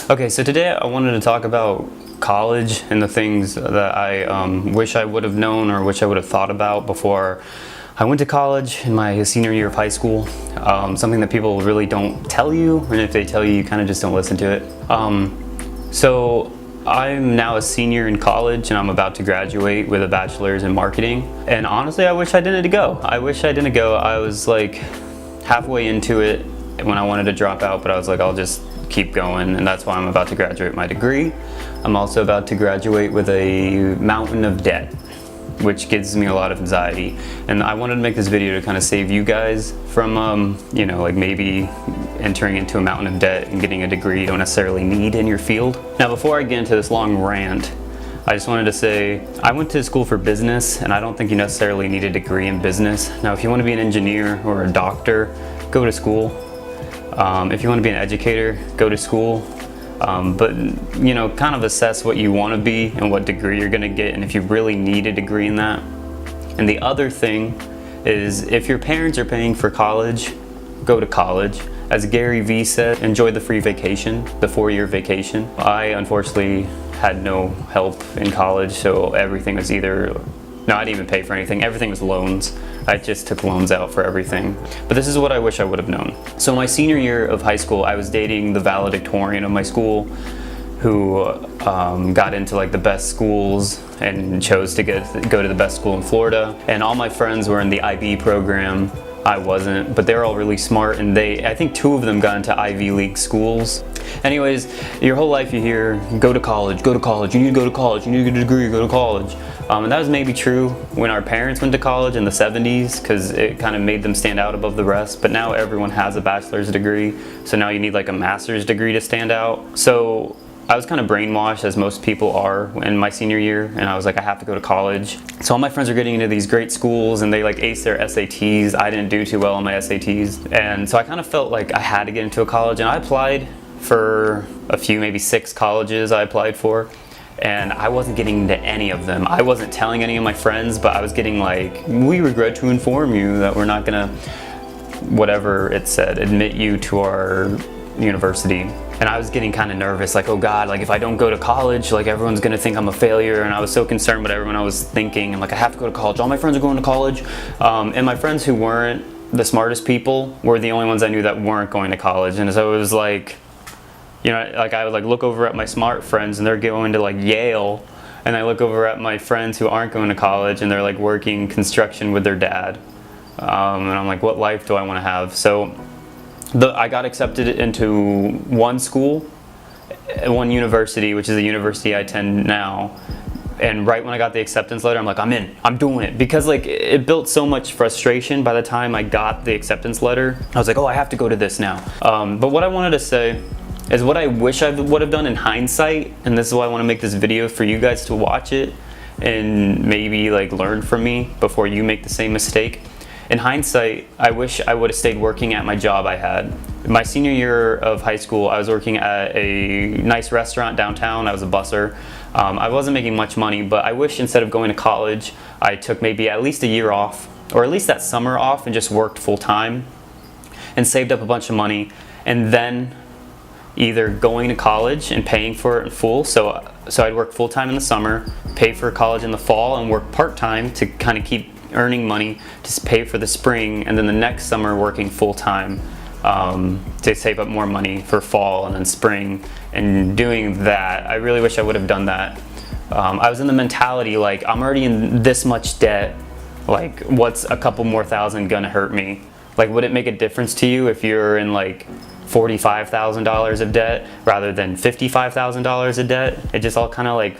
Okay, so today I wanted to talk about college and the things that I wish I would have known or wish I would have thought about before I went to college in my senior year of high school. Something that people really don't tell you, and if they tell you, you kind of just don't listen to it. So I'm now a senior in college and I'm about to graduate with a bachelor's in marketing. And honestly, I wish I didn't go. I was like halfway into it when I wanted to drop out, but I was like, I'll just keep going, and that's why I'm about to graduate my degree. I'm also about to graduate with a mountain of debt, which gives me a lot of anxiety. And I wanted to make this video to kind of save you guys from, like maybe entering into a mountain of debt and getting a degree you don't necessarily need in your field. Now, before I get into this long rant, I just wanted to say, I went to school for business, and I don't think you necessarily need a degree in business. Now, if you want to be an engineer or a doctor, go to school. If you want to be an educator, go to school. But kind of assess what you want to be and what degree you're going to get, and if you really need a degree in that. And the other thing is, if your parents are paying for college, go to college. As Gary Vee said, enjoy the free vacation, the 4-year vacation. I unfortunately had no help in college, so everything was I didn't even pay for anything. Everything was loans. I just took loans out for everything. But this is what I wish I would have known. So my senior year of high school, I was dating the valedictorian of my school, who got into like the best schools and chose to go to the best school in Florida. And all my friends were in the IB program. I wasn't, but they're all really smart, and I think 2 of them got into Ivy League schools. Anyways, your whole life you hear, go to college, you need to go to college, you need to get a degree, go to college. And that was maybe true when our parents went to college in the 70s, because it kind of made them stand out above the rest. But now everyone has a bachelor's degree, so now you need like a master's degree to stand out. So I was kind of brainwashed, as most people are, in my senior year, and I was like, I have to go to college. So all my friends are getting into these great schools, and they like ace their SATs. I didn't do too well on my SATs, and so I kind of felt like I had to get into a college, and I applied for a few, maybe 6 colleges I applied for, and I wasn't getting into any of them. I wasn't telling any of my friends, but I was getting like, we regret to inform you that we're not gonna, whatever it said, admit you to our university. And I was getting kind of nervous, like, oh God, like if I don't go to college, like everyone's gonna think I'm a failure. And I was so concerned about everyone I was thinking, and like, I have to go to college. All my friends are going to college. And my friends who weren't the smartest people were the only ones I knew that weren't going to college. And so it was like, like I would like look over at my smart friends and they're going to like Yale. And I look over at my friends who aren't going to college and they're like working construction with their dad. And I'm like, what life do I want to have? So I got accepted into one school, one university, which is the university I attend now. And right when I got the acceptance letter, I'm like, I'm in, I'm doing it. Because like it built so much frustration by the time I got the acceptance letter. I was like, oh, I have to go to this now. But what I wanted to say is what I wish I would have done in hindsight. And this is why I want to make this video for you guys to watch it and maybe like learn from me before you make the same mistake. In hindsight, I wish I would have stayed working at my job I had. My senior year of high school, I was working at a nice restaurant downtown. I was a busser. I wasn't making much money, but I wish instead of going to college, I took maybe at least a year off, or at least that summer off, and just worked full time and saved up a bunch of money, and then either going to college and paying for it in full. So I'd work full time in the summer, pay for college in the fall, and work part time to kind of keep earning money to pay for the spring, and then the next summer working full time to save up more money for fall and then spring. And doing that, I really wish I would have done that. I was in the mentality like, I'm already in this much debt, like what's a couple more thousand gonna hurt me? Like, would it make a difference to you if you're in like $45,000 of debt rather than $55,000 of debt? It just all kind of like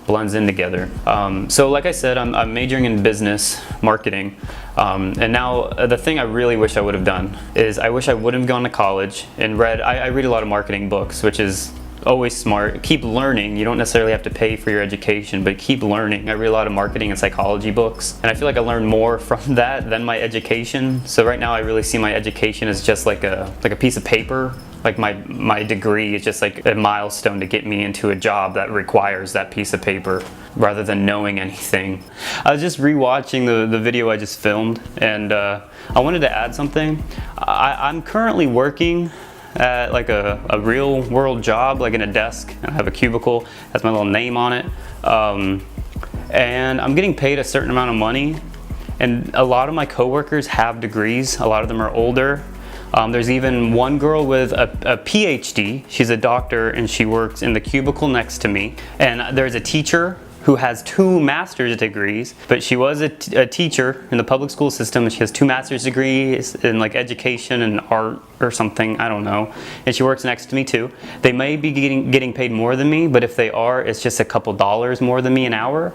blends in together. So like I said, I'm majoring in business marketing. And now the thing I really wish I would have done is I wish I would have gone to college and I read a lot of marketing books, which is always smart. Keep learning. You don't necessarily have to pay for your education, but keep learning. I read a lot of marketing and psychology books, and I feel like I learned more from that than my education. So right now I really see my education as just like a piece of paper. Like my degree is just like a milestone to get me into a job that requires that piece of paper rather than knowing anything. I was just rewatching the video I just filmed, and I wanted to add something. I'm currently working at like a real world job, like in a desk, and I have a cubicle, has my little name on it. And I'm getting paid a certain amount of money, and a lot of my coworkers have degrees. A lot of them are older. There's even one girl with a PhD. She's a doctor and she works in the cubicle next to me. And there's a teacher who has 2 master's degrees, but she was a teacher in the public school system, and she has 2 master's degrees in like education and art or something, I don't know. And she works next to me too. They may be getting paid more than me, but if they are, it's just a couple dollars more than me an hour.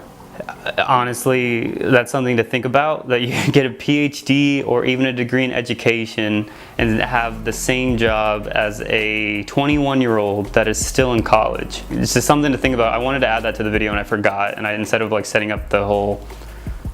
Honestly, that's something to think about, that you get a PhD or even a degree in education and have the same job as a 21-year-old that is still in college. It's just something to think about. I wanted to add that to the video and I forgot, and instead of like setting up the whole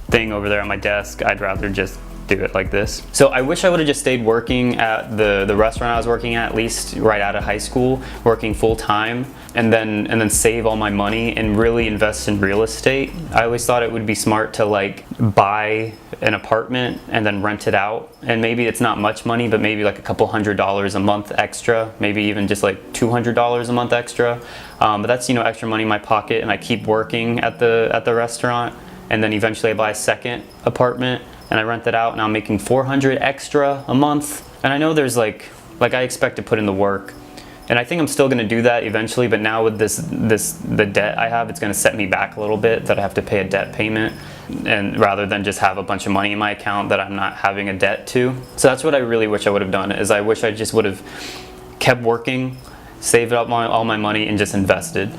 thing over there on my desk, I'd rather just do it like this. So I wish I would have just stayed working at the restaurant I was working at least right out of high school, working full time, and then save all my money and really invest in real estate. I always thought it would be smart to like buy an apartment and then rent it out, and maybe it's not much money, but maybe like a couple $100s a month extra, maybe even just like $200 a month extra. But that's, you know, extra money in my pocket, and I keep working at the restaurant, and then eventually I buy a second apartment and I rent it out, and I'm making $400 extra a month. And I know there's like I expect to put in the work, and I think I'm still gonna do that eventually, but now with the debt I have, it's gonna set me back a little bit, that I have to pay a debt payment, and rather than just have a bunch of money in my account that I'm not having a debt to. So that's what I really wish I would have done, is I wish I just would have kept working, saved up all my money, and just invested.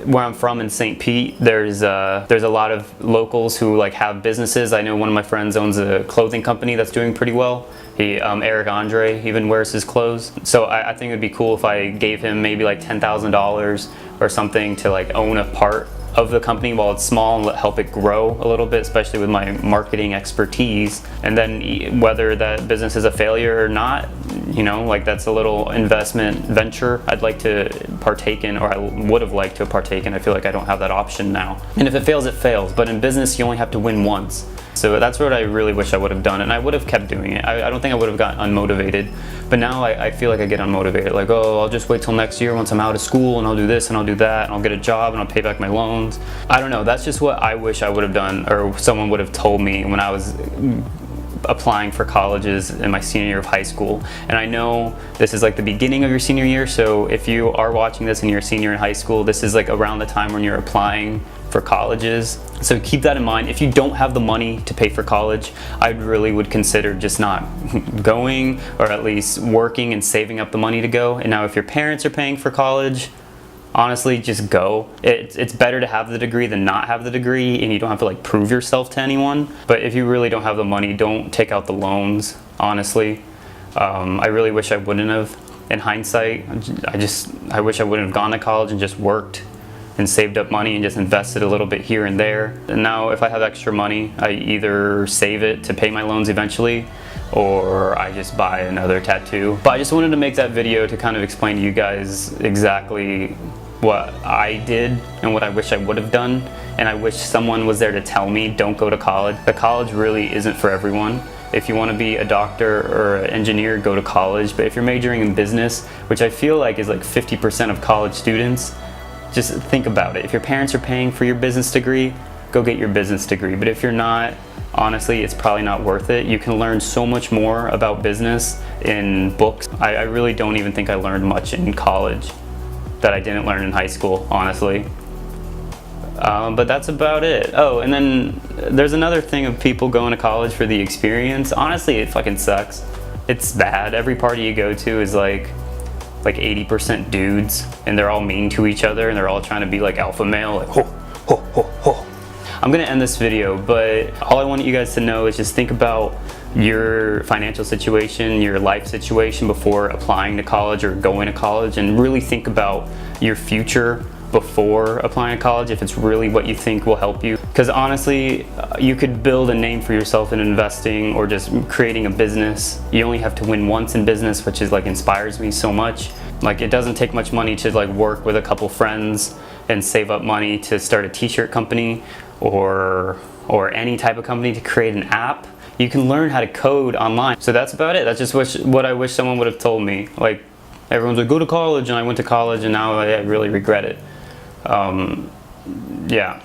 Where I'm from in St. Pete, there's a lot of locals who like have businesses. I know one of my friends owns a clothing company that's doing pretty well. Eric Andre even wears his clothes. So I think it'd be cool if I gave him maybe like $10,000 or something to like own a part of the company while it's small, and help it grow a little bit, especially with my marketing expertise. And then whether that business is a failure or not, you know, like that's a little investment venture I'd like to partake in, or I would have liked to partake in. I feel like I don't have that option now. And if it fails, it fails. But in business, you only have to win once. So that's what I really wish I would have done, and I would have kept doing it. I don't think I would have gotten unmotivated, but now I feel like I get unmotivated. Like, oh, I'll just wait till next year once I'm out of school, and I'll do this and I'll do that, and I'll get a job and I'll pay back my loans. I don't know, that's just what I wish I would have done, or someone would have told me when I was applying for colleges in my senior year of high school. And I know this is like the beginning of your senior year, so if you are watching this and you're a senior in high school, this is like around the time when you're applying for colleges. So keep that in mind. If you don't have the money to pay for college, I really would consider just not going, or at least working and saving up the money to go. And now if your parents are paying for college, honestly, just go. It's better to have the degree than not have the degree, and you don't have to like prove yourself to anyone. But if you really don't have the money, don't take out the loans, honestly. I really wish I wouldn't have. In hindsight, I wish I wouldn't have gone to college and just worked and saved up money and just invested a little bit here and there. And now if I have extra money, I either save it to pay my loans eventually, or I just buy another tattoo. But I just wanted to make that video to kind of explain to you guys exactly what I did and what I wish I would have done. And I wish someone was there to tell me, don't go to college. The college really isn't for everyone. If you want to be a doctor or an engineer, go to college. But if you're majoring in business, which I feel like is like 50% of college students, just think about it. If your parents are paying for your business degree, go get your business degree. But if you're not, honestly, it's probably not worth it. You can learn so much more about business in books. I really don't even think I learned much in college that I didn't learn in high school, honestly. But that's about it. Oh, and then there's another thing of people going to college for the experience. Honestly, it fucking sucks. It's bad. Every party you go to is like 80% dudes, and they're all mean to each other, and they're all trying to be like alpha male, like ho, ho, ho, ho. I'm gonna end this video, but all I want you guys to know is just think about your financial situation, your life situation before applying to college or going to college, and really think about your future before applying to college, if it's really what you think will help you. Because honestly, you could build a name for yourself in investing or just creating a business. You only have to win once in business, which is like inspires me so much. Like, it doesn't take much money to like work with a couple friends and save up money to start a t-shirt company or any type of company, to create an app. You can learn how to code online. So that's about it. That's just what I wish someone would have told me. Like, Everyone's like, go to college, and I went to college, and now I really regret it. Yeah.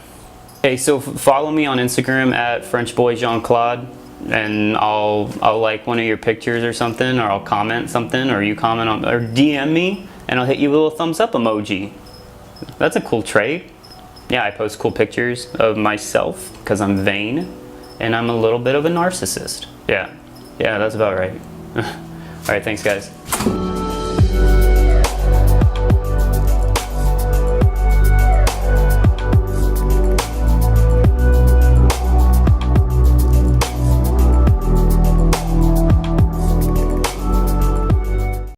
Okay, so follow me on Instagram at French Boy Jean Claude, and I'll like one of your pictures or something, or I'll comment something, or you comment on, or DM me, and I'll hit you with a little thumbs up emoji. That's a cool trait. Yeah, I post cool pictures of myself because I'm vain, and I'm a little bit of a narcissist. Yeah, that's about right. All right, thanks guys.